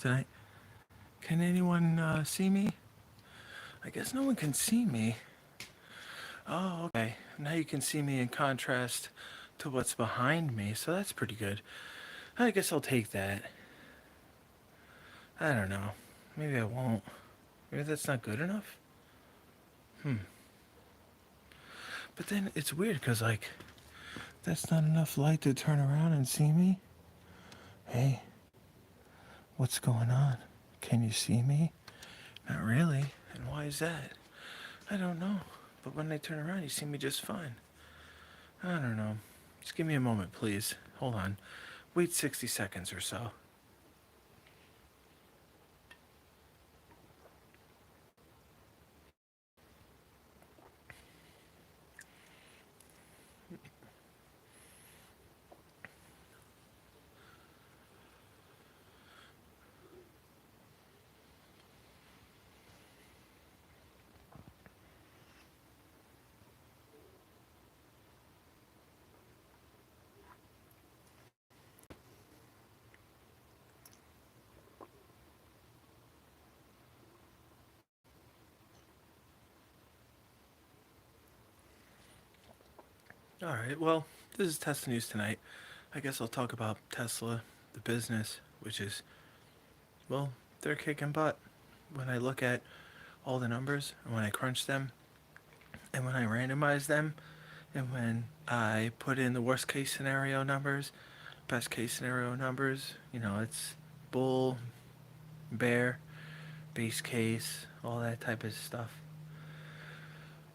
tonight. Can anyone see me? I guess no one can see me. Oh, okay. Now you can see me in contrast to what's behind me, so that's pretty good. I guess I'll take that. I don't know. Maybe I won't. Maybe that's not good enough? But then it's weird because, like, that's not enough light to turn around and see me. Hey, what's going on? Can you see me? Not really. And why is that? I don't know. But when they turn around, you see me just fine. I don't know. Just give me a moment, please. Hold on. Wait 60 seconds or so. Alright, well, this is Tesla News Tonight. I guess I'll talk about Tesla, the business, which is, well, they're kicking butt. When I look at all the numbers, and when I crunch them, and when I randomize them, and when I put in the worst case scenario numbers, best case scenario numbers, it's bull, bear, base case, all that type of stuff.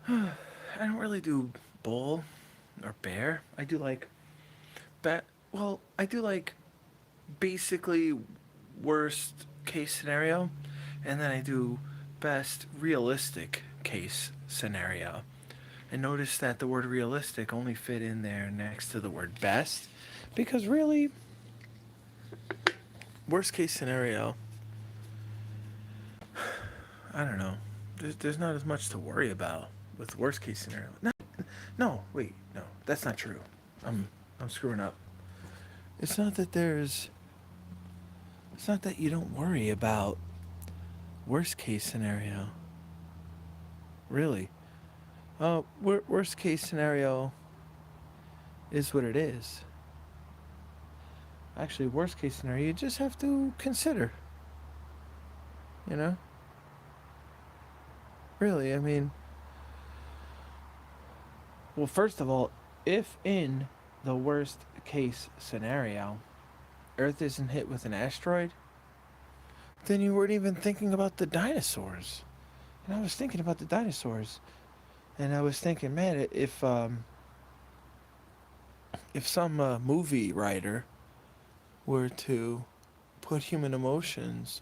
I don't really do bull or bear. I do like I do like basically worst case scenario, and then I do best realistic case scenario. And notice that the word realistic only fit in there next to the word best, because really, worst case scenario, I don't know. There's not as much to worry about with worst case scenario. No, wait, no, that's not true. I'm screwing up. It's not that there's. It's not that you don't worry about worst case scenario. Really. Worst case scenario is what it is. Actually, worst case scenario, you just have to consider. You know? Really, I mean, well, first of all, if in the worst case scenario, Earth isn't hit with an asteroid, then you weren't even thinking about the dinosaurs. And I was thinking about the dinosaurs, and I was thinking, man, if some movie writer were to put human emotions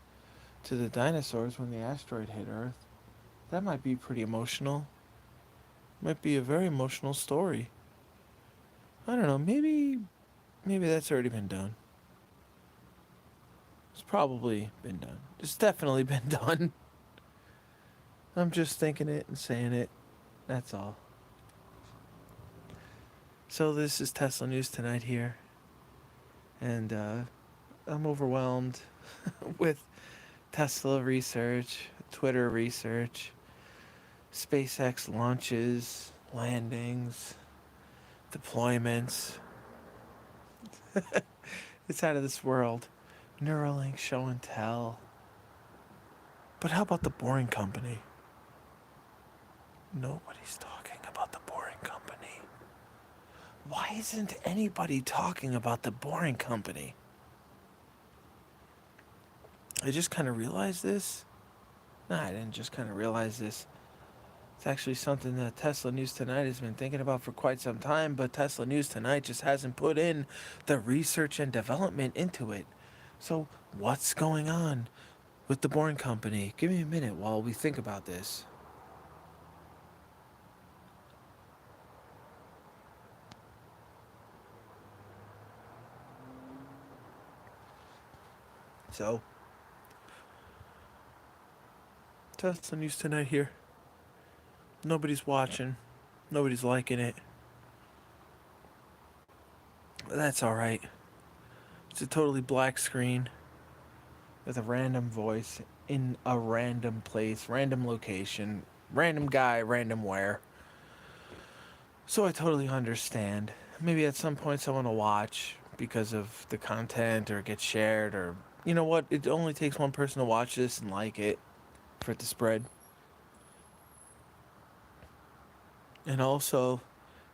to the dinosaurs when the asteroid hit Earth, that might be pretty emotional. Might be a very emotional story. I don't know, maybe that's already been done. It's probably been done. It's definitely been done. I'm just thinking it and saying it. That's all. So this is Tesla News Tonight here. And I'm overwhelmed with Tesla research, Twitter research, SpaceX launches, landings, deployments. It's out of this world. Neuralink show and tell. But how about the Boring Company? Nobody's talking about the Boring Company. Why isn't anybody talking about the Boring Company? I just kind of realized this. No, I didn't just kind of realize this. It's actually something that Tesla News Tonight has been thinking about for quite some time, but Tesla News Tonight just hasn't put in the research and development into it. So, what's going on with the Boring Company? Give me a minute while we think about this. So, Tesla News Tonight here. Nobody's watching. Nobody's liking it. But that's alright. It's a totally black screen. with a random voice in a random place, random location, random guy, random where. So I totally understand. Maybe at some point someone will watch because of the content or get shared, or you know what? It only takes one person to watch this and like it for it to spread. And also,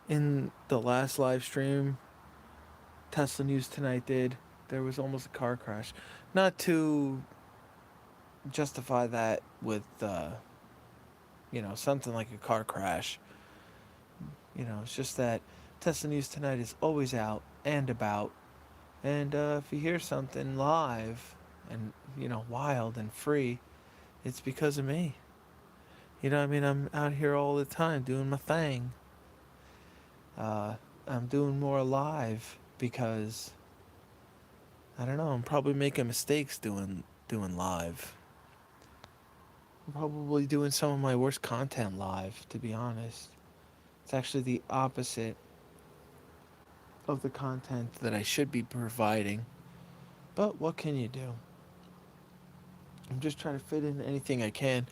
in the last live stream Tesla News Tonight did, there was almost a car crash. Not to justify that with, something like a car crash. It's just that Tesla News Tonight is always out and about. And if you hear something live and, wild and free, it's because of me. I mean? I'm out here all the time doing my thing. Uh, I'm doing more live because I don't know. I'm probably making mistakes doing live. I'm probably doing some of my worst content live, to be honest. It's actually the opposite of the content that I should be providing. But what can you do? I'm just trying to fit in anything I can.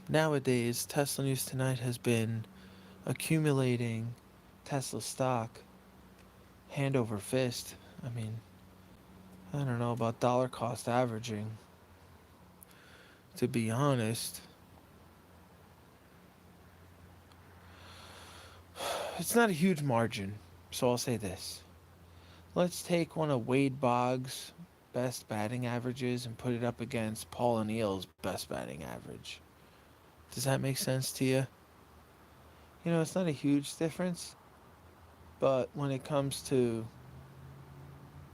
Nowadays, Tesla News Tonight has been accumulating Tesla stock hand over fist. I mean, I don't know about dollar cost averaging. To be honest, it's not a huge margin, so I'll say this. Let's take one of Wade Boggs' best batting averages and put it up against Paul O'Neill's best batting average. Does that make sense to you? It's not a huge difference, but when it comes to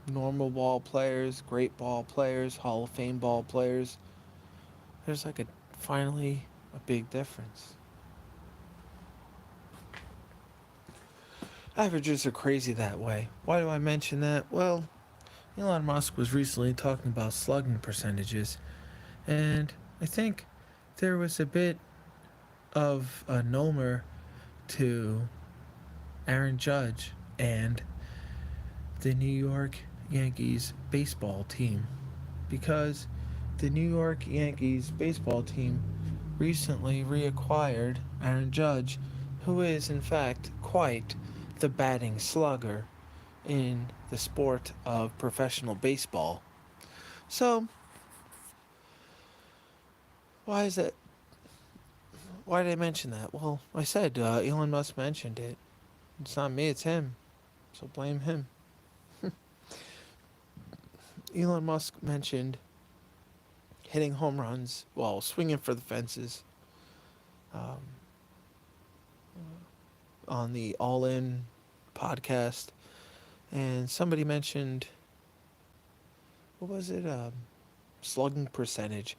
normal ball players, great ball players, Hall of Fame ball players, there's finally a big difference. Averages are crazy that way. Why do I mention that? Well, Elon Musk was recently talking about slugging percentages, and I think there was a bit of a Nomer to Aaron Judge and the New York Yankees baseball team, because the New York Yankees baseball team recently reacquired Aaron Judge, who is in fact quite the batting slugger in the sport of professional baseball. So, why is that? Why did I mention that? Well, I said Elon Musk mentioned it. It's not me, it's him. So blame him. Elon Musk mentioned hitting home runs while swinging for the fences um, on the All In podcast. And somebody mentioned, what was it? Slugging percentage.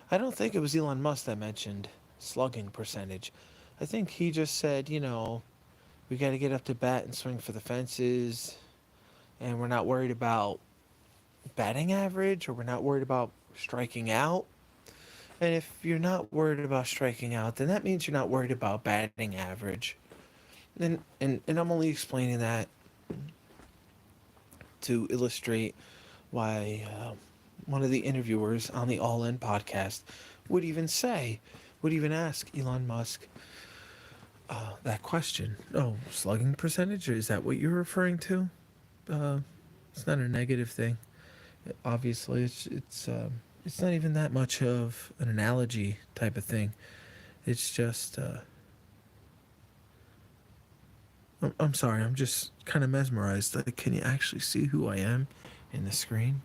I don't think it was Elon Musk that mentioned slugging percentage. I think he just said, we got to get up to bat and swing for the fences, and we're not worried about batting average, or we're not worried about striking out. And if you're not worried about striking out, then that means you're not worried about batting average. And I'm only explaining that to illustrate why one of the interviewers on the All In podcast would even ask Elon Musk that question. Oh, slugging percentage? Is that what you're referring to? It's not a negative thing. Obviously, it's not even that much of an analogy type of thing. It's just. I'm sorry. I'm just kind of mesmerized. Like, can you actually see who I am in the screen?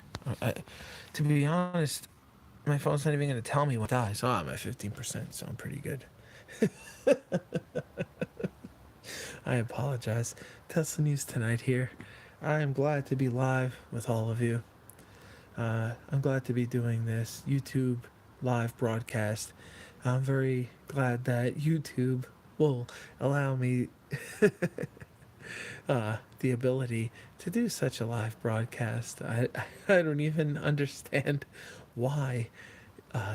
To be honest, my phone's not even going to tell me what dies. Oh, I'm at 15%, so I'm pretty good. I apologize. Tesla News Tonight here. I am glad to be live with all of you. I'm glad to be doing this YouTube live broadcast. I'm very glad that YouTube will allow me the ability to do such a live broadcast. I don't even understand why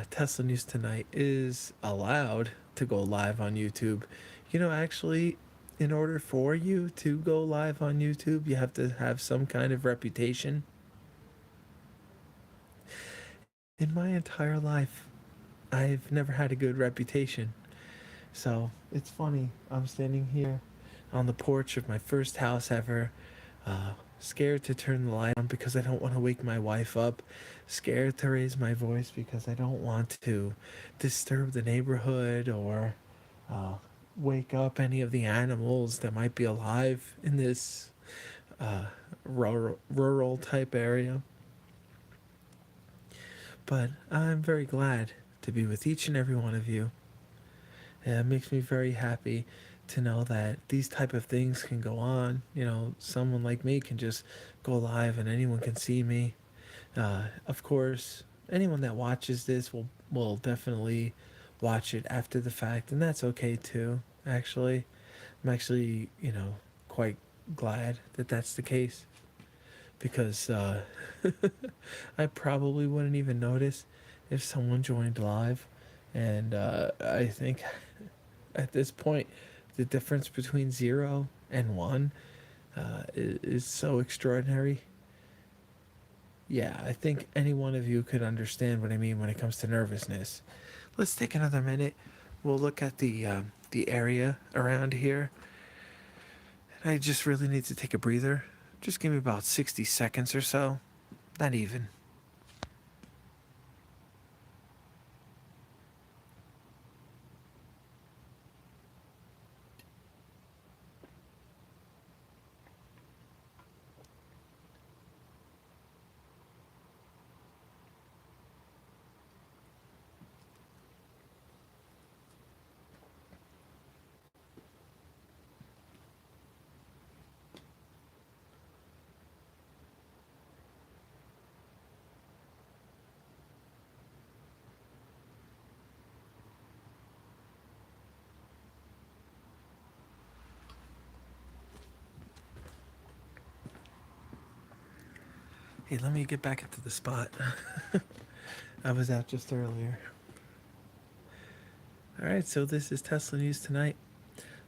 Tesla News Tonight is allowed to go live on YouTube. Actually, in order for you to go live on YouTube, you have to have some kind of reputation. In my entire life, I've never had a good reputation. So it's funny. I'm standing here on the porch of my first house ever, scared to turn the light on because I don't want to wake my wife up, scared to raise my voice because I don't want to disturb the neighborhood or uh, wake up any of the animals that might be alive in this uh, rural type area. But I'm very glad to be with each and every one of you. It makes me very happy to know that these type of things can go on. You know, someone like me can just go live and anyone can see me. Of course, anyone that watches this will definitely watch it after the fact, and that's okay too. Actually, I'm actually quite glad that that's the case because I probably wouldn't even notice if someone joined live, and I think at this point, the difference between 0 and 1 is so extraordinary. Yeah, I think any one of you could understand what I mean when it comes to nervousness. Let's take another minute. We'll look at the area around here. I just really need to take a breather. Just give me about 60 seconds or so. Not even. Hey, let me get back into the spot. I was out just earlier. Alright, so this is Tesla News Tonight.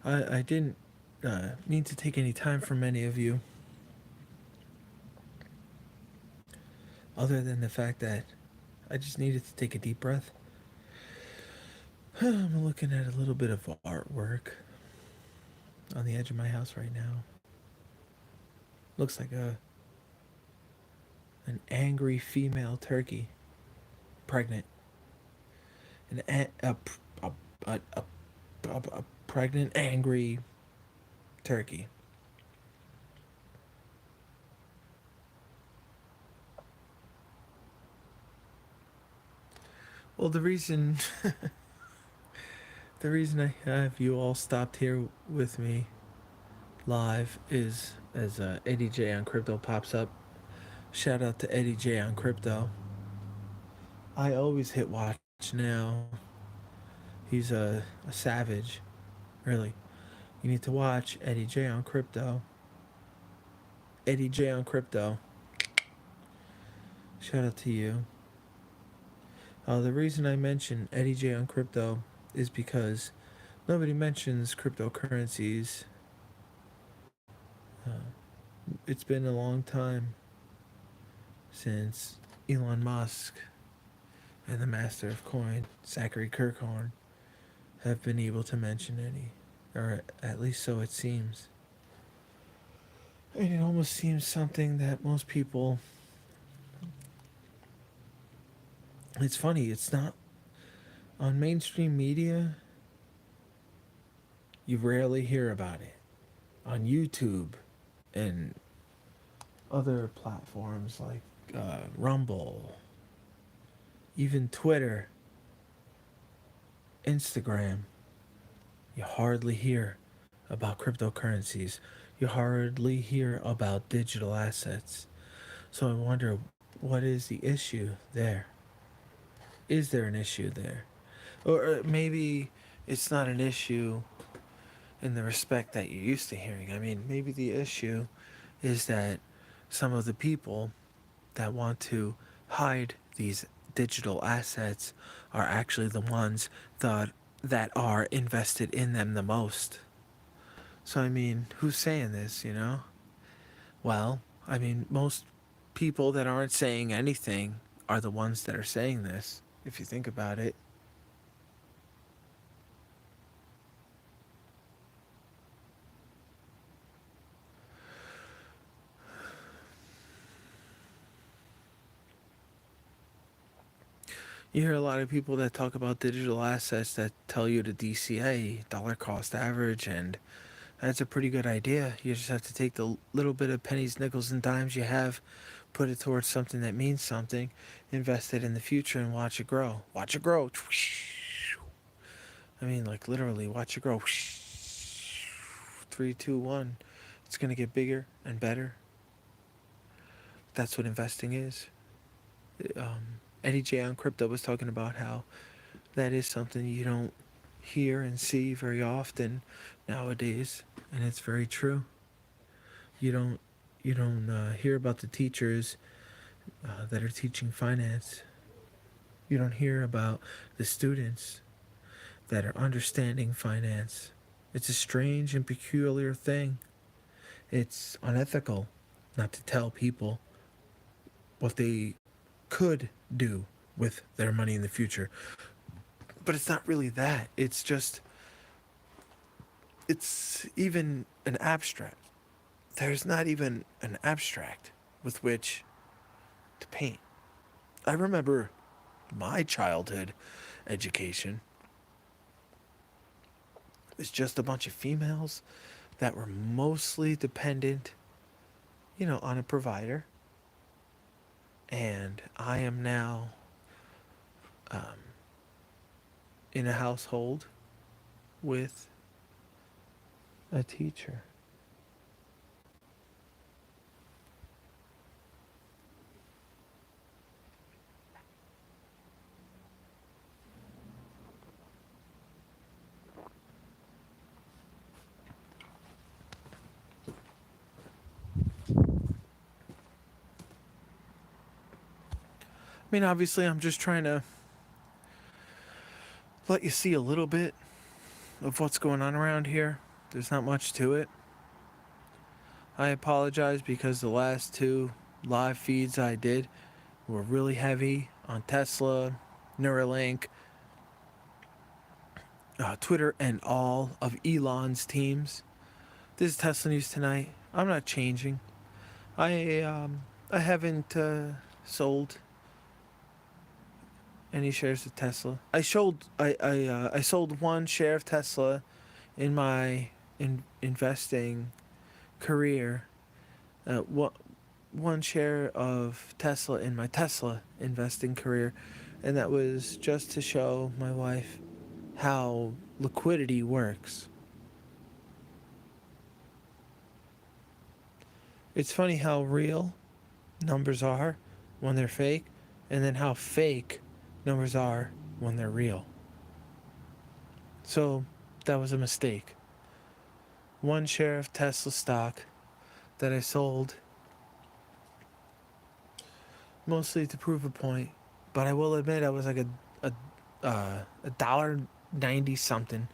I didn't need to take any time from any of you, other than the fact that I just needed to take a deep breath. I'm looking at a little bit of artwork on the edge of my house right now. Looks like an angry female turkey, pregnant, an a pregnant angry turkey. Well, the reason I have you all stopped here with me live is as Eddie J on Crypto pops up. Shout out to Eddie J on Crypto. I always hit watch now. He's a savage, really. You need to watch Eddie J on Crypto. Eddie J on Crypto. Shout out to you. The reason I mention Eddie J on Crypto is because nobody mentions cryptocurrencies. Uh, it's been a long time since Elon Musk and the master of coin, Zachary Kirkhorn, have been able to mention any, or at least so it seems. And it almost seems something that most people. It's funny, it's not on mainstream media, you rarely hear about it. On YouTube and other platforms like Rumble, even Twitter, Instagram, you hardly hear about cryptocurrencies. You hardly hear about digital assets. So I wonder, what is the issue there? Is there an issue there? Or maybe it's not an issue in the respect that you're used to hearing. I mean, maybe the issue is that some of the people that want to hide these digital assets are actually the ones that are invested in them the most. So I mean, who's saying this? Well, I mean, most people that aren't saying anything are the ones that are saying this, if you think about it. You hear a lot of people that talk about digital assets that tell you the DCA, dollar cost average, and that's a pretty good idea. You just have to take the little bit of pennies, nickels, and dimes you have, put it towards something that means something, invest it in the future, and watch it grow. Watch it grow. I mean, like literally, watch it grow. 3, 2, 1. It's going to get bigger and better. That's what investing is. Eddie J on Crypto was talking about how that is something you don't hear and see very often nowadays, and it's very true. You don't hear about the teachers that are teaching finance. You don't hear about the students that are understanding finance. It's a strange and peculiar thing. It's unethical not to tell people what they could do with their money in the future. But it's not really that. It's even an abstract. There's not even an abstract with which to paint. I remember my childhood education was just a bunch of females that were mostly dependent, on a provider. And I am now in a household with a teacher. I mean, obviously, I'm just trying to let you see a little bit of what's going on around here. There's not much to it. I apologize because the last 2 live feeds I did were really heavy on Tesla, Neuralink, Twitter, and all of Elon's teams. This is Tesla News Tonight. I'm not changing. I haven't sold any shares of Tesla. I sold 1 share of Tesla in my investing career. One share of Tesla in my Tesla investing career, and that was just to show my wife how liquidity works. It's funny how real numbers are when they're fake, and then how fake numbers are when they're real. So that was a mistake. 1 share of Tesla stock that I sold mostly to prove a point, but I will admit I was like a $1.90 something,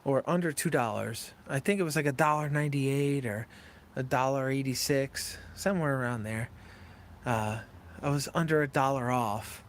or under $2. I think it was like $1.98 or $1.86, somewhere around there. I was under $1 off,